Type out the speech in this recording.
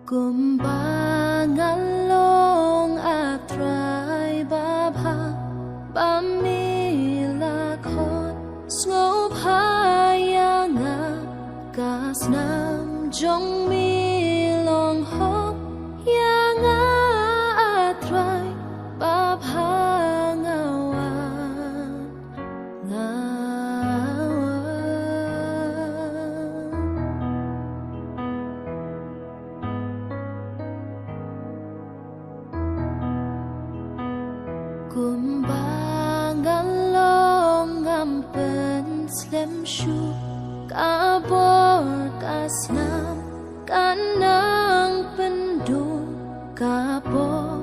Kumbangalong atray babha bamilakot Snopayanga kasnam jong milong hok Yanga atray babha ngawan Kumbangalong ampen slem shu kabor kasnam kanang pendu kabor